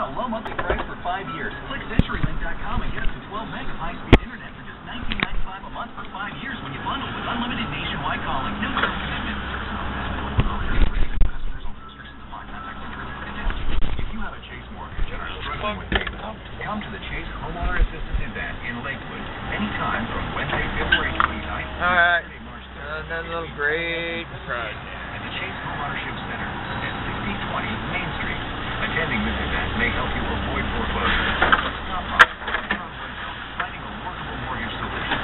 a low monthly price for 5 years. Click CenturyLink.com and get up to 12 meg of high-speed internet for just $19.95 a month for 5 years when you bundle with unlimited nationwide calling. No term commitment. Service not available. Customers on restrictions apply. Contact CenturyLink for details. If you have a Chase mortgage and are struggling with payment, come to the Chase Homeowner Assistance Event in Lakewood anytime from Wednesday, February 29th to Saturday, March 3rd. Another little great project. At the Chase Homeownership Center at 6020 Main Street. Attending this event may help you avoid foreclosure. Stop by. Finding a workable mortgage solution.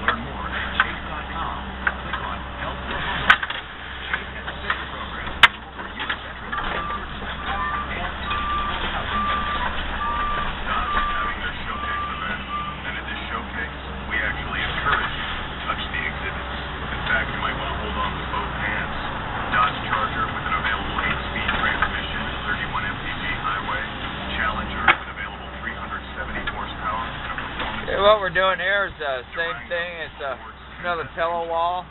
Learn more at chase.com. Click on Help Your Home. Chase has a sister program for U.S. veterans and service members and equal housing benefits. Dodge is having their showcase event, and at this showcase, we actually encourage you to touch the exhibits. In fact, you might want to hold on with both hands. Dodge Charger with an available 8-speed transmission, 31 mpg highway, Challenger with available 370 horsepower, and a performance. Okay, what we're doing here is the same thing. It's another pillow wall.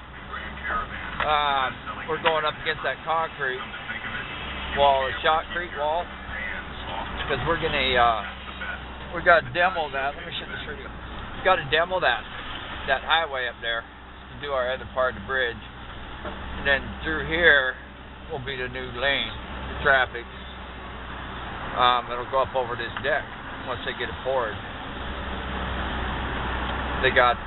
We're going up against that concrete wall, the shotcrete wall, because we're gonna we got to demo that. Let me show this for you. We got to demo that highway up there to do our other part of the bridge. And then through here will be the new lane for traffic. It'll go up over this deck once they get it poured. They got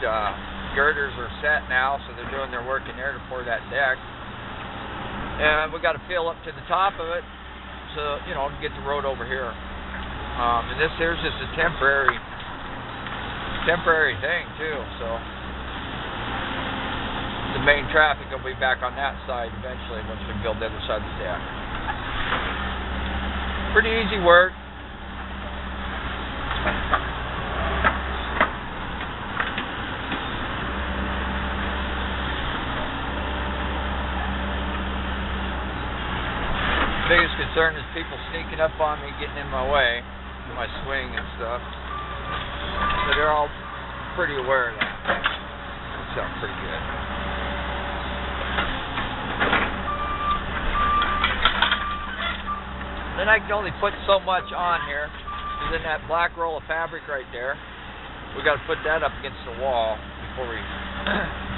girders are set now, so they're doing their work in there to pour that deck. And we got to fill up to the top of it, so to get the road over here. And this here's just a temporary thing too. So. The main traffic will be back on that side eventually once we build the other side of the deck. Pretty easy work. Biggest concern is people sneaking up on me, getting in my way, in my swing and stuff. So they're all pretty aware of that. Works out pretty good. Then I can only put so much on here. Because in that black roll of fabric right there, we got to put that up against the wall before we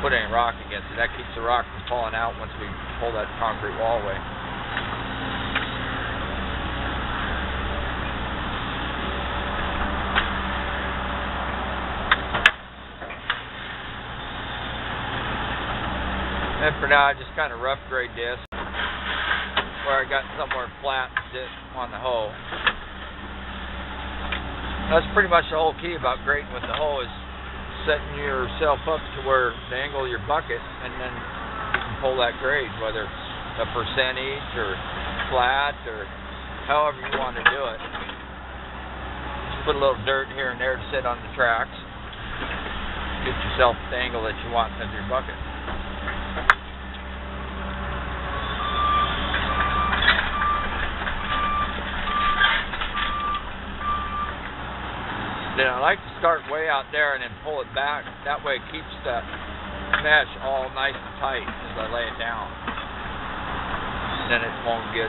put any rock against it. That keeps the rock from falling out once we pull that concrete wall away. And for now, I just kind of rough grade this, where I got somewhere flat to sit on the hoe. That's pretty much the whole key about grading with the hoe, is setting yourself up to where the angle of your bucket, and then you can pull that grade, whether a percentage or flat or however you want to do it. Just put a little dirt here and there to sit on the tracks. Get yourself the angle that you want of your bucket. Then I like to start way out there and then pull it back. That way it keeps that mesh all nice and tight as I lay it down. Then it won't get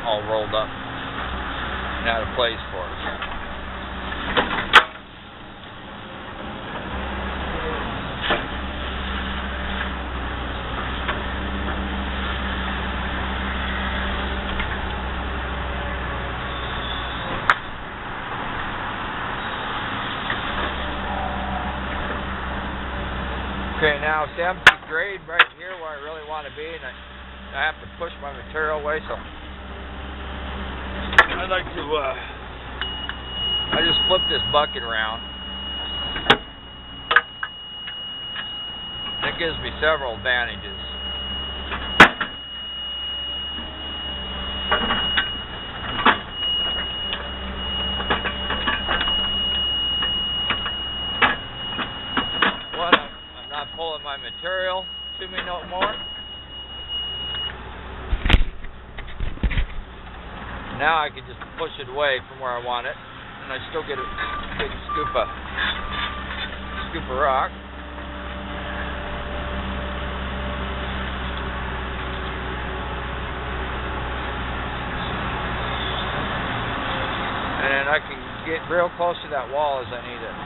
all rolled up and out of place for us. Okay, now see, I'm at the grade right here where I really want to be, and I have to push my material away, so I'd like to, I just flip this bucket around. That gives me several advantages. Pulling my material to me no more. Now I can just push it away from where I want it, and I still get a big scoop of rock. I can get real close to that wall as I need it.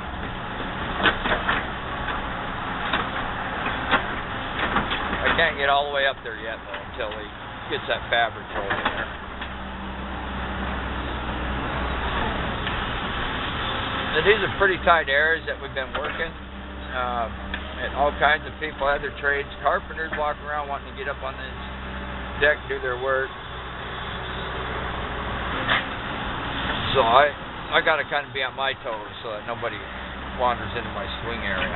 I can't get all the way up there yet though until he gets that fabric rolled in there. Now, these are pretty tight areas that we've been working. And all kinds of people have their trades. Carpenters walking around wanting to get up on this deck, do their work. So I got to kind of be on my toes so that nobody wanders into my swing area.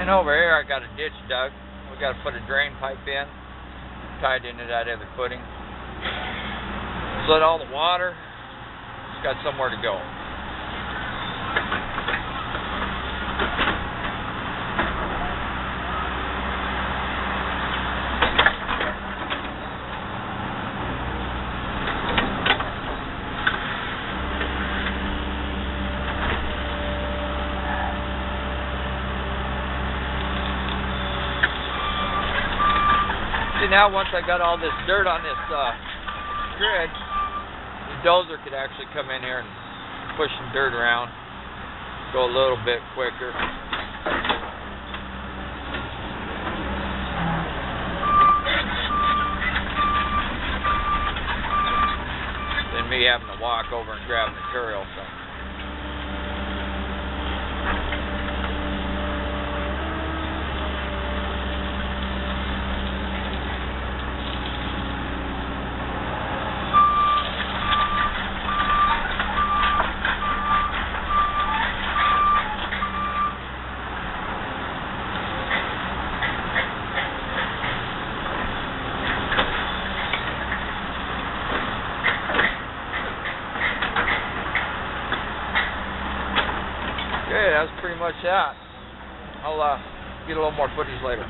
And over here I got a ditch dug. We got to put a drain pipe in, tied into that other footing. Let all the water, it's got somewhere to go. See, now once I got all this dirt on this grid, the dozer could actually come in here and push some dirt around, go a little bit quicker. Than me having to walk over and grab material. So. Okay, that's pretty much that. I'll get a little more footage later.